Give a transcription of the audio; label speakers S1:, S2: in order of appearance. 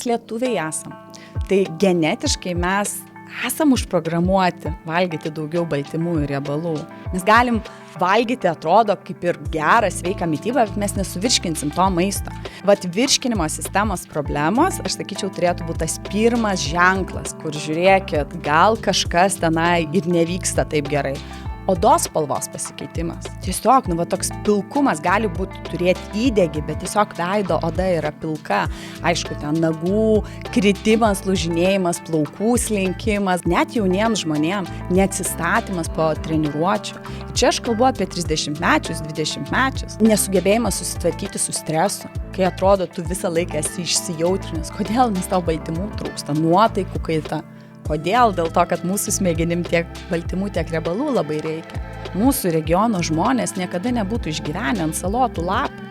S1: mes lietuviai esam. Tai genetiškai mes esam užprogramuoti valgyti daugiau baltymų ir riebalų. Mes galim valgyti, atrodo, kaip ir gerą, sveiką mitybą, bet mes nesuvirškinsim to maisto. Vat virškinimo sistemos problemos, aš sakyčiau, turėtų būti tas pirmas ženklas, kur žiūrėkit, gal kažkas tenai ir nevyksta taip gerai. Odos spalvos pasikeitimas. Tiesiog, toks pilkumas gali būti turėti įdegį, bet tiesiog veido oda yra pilka. Aišku, ten nagų kritimas, lūžinėjimas, plaukų slinkimas, net jauniems žmonėms neatsistatymas po treniruočių. Čia aš kalbu apie 30-mečius, 20-mečius. Nesugebėjimas susitvarkyti su stresu, kai atrodo, tu visą laiką esi išsijautrinęs. Kodėl? Nes tau baltymų trūksta, nuotaikų kaita. Kodėl? Dėl to, kad mūsų smegenim tiek baltymų, tiek riebalų labai reikia. Mūsų regiono žmonės niekada nebūtų išgyvenę ant salotų lapų.